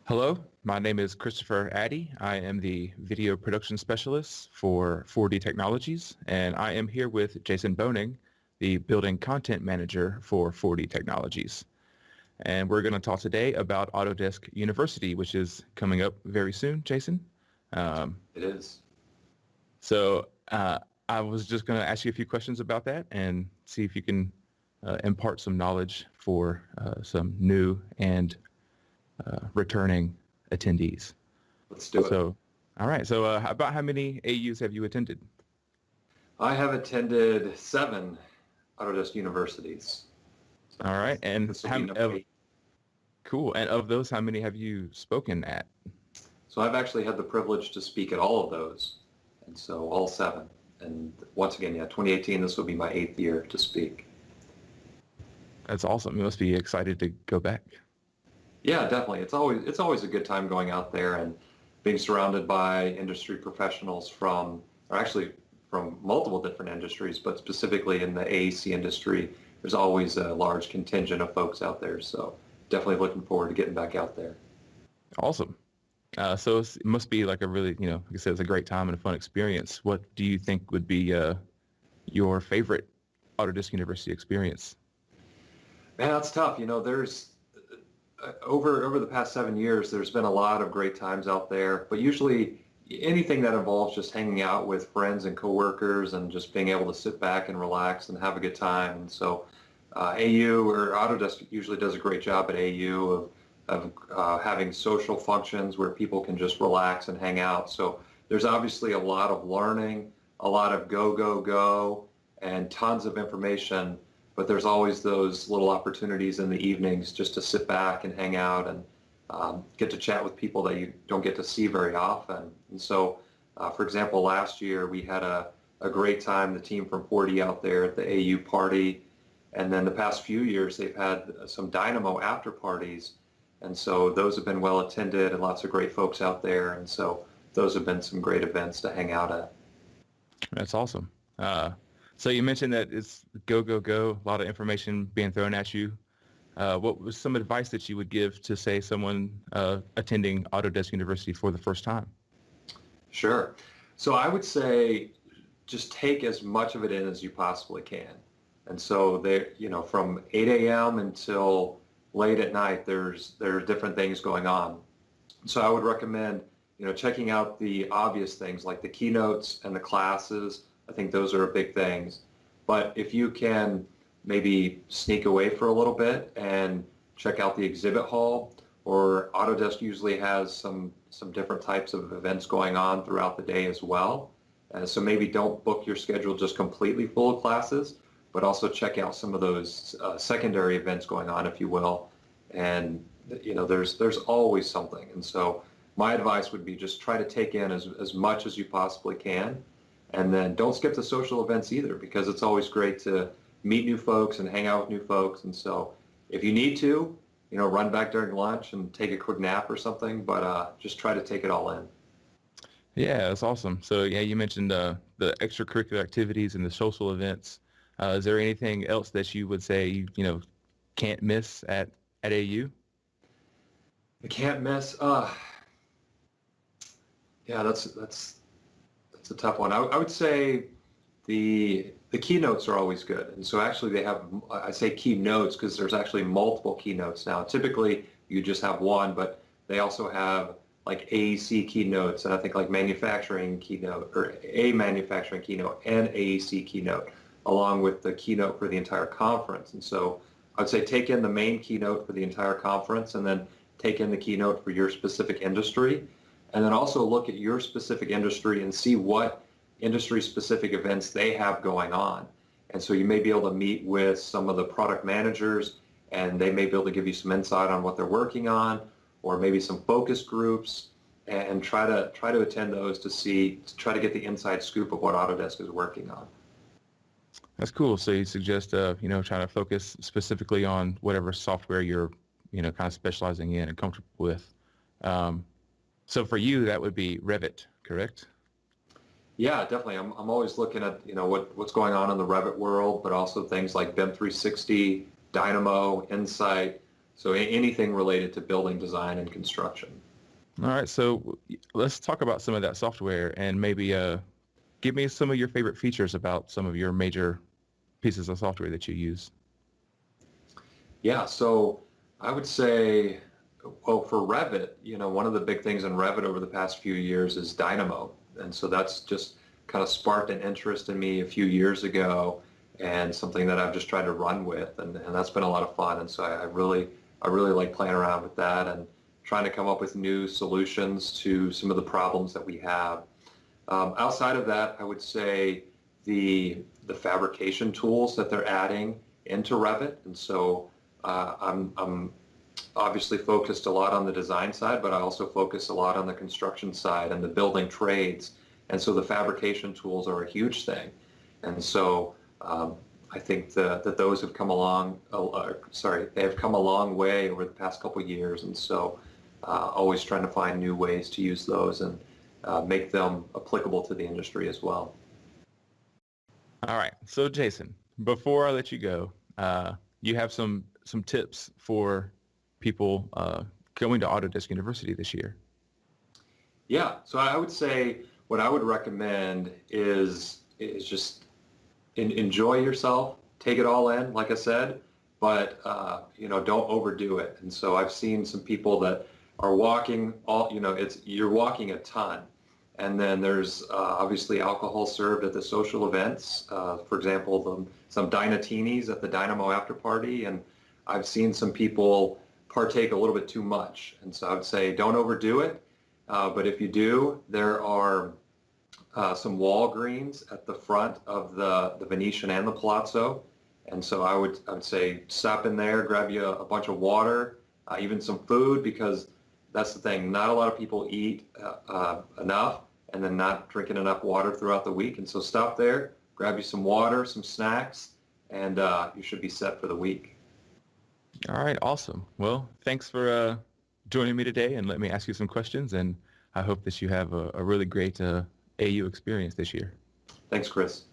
Hello, my name is Christopher Addy. I am the video production specialist for 4D Technologies, and I am here with Jason Boehning, the building content manager for 4D Technologies. And we're going to talk today about Autodesk University, which is coming up very soon, Jason. It is. So I was just going to ask you a few questions about that and see if you can impart some knowledge for some new and returning attendees. Let's do it. All right. So about how many AUs have you attended? I have attended 7 Autodesk universities. All right. And This will be number 8. cool. And of those, how many have you spoken at? So I've actually had the privilege to speak at all of those, and so all 7. And once again, 2018, this will be my 8th year to speak. That's awesome. You must be excited to go back. Yeah, definitely. It's always a good time going out there and being surrounded by industry professionals from multiple different industries, but specifically in the AEC industry, there's always a large contingent of folks out there. So definitely looking forward to getting back out there. Awesome. So it must be like a really, like I said, it's a great time and a fun experience. What do you think would be your favorite Autodesk University experience? Man, that's tough. There's over the past 7 years, there's been a lot of great times out there, but usually anything that involves just hanging out with friends and coworkers and just being able to sit back and relax and have a good time. And so AU or Autodesk usually does a great job at AU of having social functions where people can just relax and hang out. So there's obviously a lot of learning, a lot of go, and tons of information. But there's always those little opportunities in the evenings just to sit back and hang out and get to chat with people that you don't get to see very often. And so, for example, last year we had a great time, the team from 4D out there at the AU party. And then the past few years, they've had some Dynamo after parties. And so those have been well attended and lots of great folks out there. And so those have been some great events to hang out at. That's awesome. So you mentioned that it's go, a lot of information being thrown at you. What was some advice that you would give to, say, someone attending Autodesk University for the first time? Sure. So I would say just take as much of it in as you possibly can. And so from 8 a.m. until late at night, there are different things going on. So I would recommend, checking out the obvious things like the keynotes and the classes. I think those are big things. But if you can maybe sneak away for a little bit and check out the exhibit hall, or Autodesk usually has some different types of events going on throughout the day as well. So maybe don't book your schedule just completely full of classes, but also check out some of those secondary events going on, if you will. And there's always something. And so my advice would be just try to take in as much as you possibly can. And then don't skip the social events either, because it's always great to meet new folks and hang out with new folks. And so if you need to, run back during lunch and take a quick nap or something, but just try to take it all in. Yeah, that's awesome. So yeah, you mentioned the extracurricular activities and the social events. Is there anything else that you would say, can't miss at AU? I can't miss. Yeah, that's a tough one. I would say the keynotes are always good. And so actually they have, I say keynotes because there's actually multiple keynotes now. Typically you just have one, but they also have like AEC keynotes, and I think like manufacturing keynote, or a manufacturing keynote and AEC keynote, along with the keynote for the entire conference. And so I'd say take in the main keynote for the entire conference, and then take in the keynote for your specific industry. And then also look at your specific industry and see what industry-specific events they have going on. And so you may be able to meet with some of the product managers, and they may be able to give you some insight on what they're working on, or maybe some focus groups, and try to attend those to try to get the inside scoop of what Autodesk is working on. That's cool. So you suggest, trying to focus specifically on whatever software you're, kind of specializing in and comfortable with. So for you, that would be Revit, correct? Yeah, definitely. I'm always looking at what's going on in the Revit world, but also things like BIM 360, Dynamo, Insight. So anything related to building design and construction. All right, so let's talk about some of that software and maybe give me some of your favorite features about some of your major pieces of software that you use. Yeah, so I would say, well, for Revit, one of the big things in Revit over the past few years is Dynamo. And so that's just kind of sparked an interest in me a few years ago and something that I've just tried to run with. And that's been a lot of fun. And so I really like playing around with that and trying to come up with new solutions to some of the problems that we have. Outside of that, I would say the fabrication tools that they're adding into Revit. And so I'm obviously focused a lot on the design side, but I also focus a lot on the construction side and the building trades. And so the fabrication tools are a huge thing. And so I think that those have come along, they have come a long way over the past couple of years. And so always trying to find new ways to use those and make them applicable to the industry as well. All right, so Jason, before I let you go, you have some tips for people going to Autodesk University this year. Yeah, so I would say what I would recommend is just enjoy yourself, take it all in, like I said, but don't overdo it. And so I've seen some people that are walking you're walking a ton. And then there's obviously alcohol served at the social events. For example, some Dynatinis at the Dynamo after party. And I've seen some people partake a little bit too much. And so I would say don't overdo it. But if you do, there are some Walgreens at the front of the Venetian and the Palazzo. And so I would say stop in there, grab you a bunch of water, even some food, because that's the thing. Not a lot of people eat enough and then not drinking enough water throughout the week. And so stop there, grab you some water, some snacks, and you should be set for the week. All right, awesome. Well, thanks for joining me today and let me ask you some questions. And I hope that you have a really great AU experience this year. Thanks, Chris.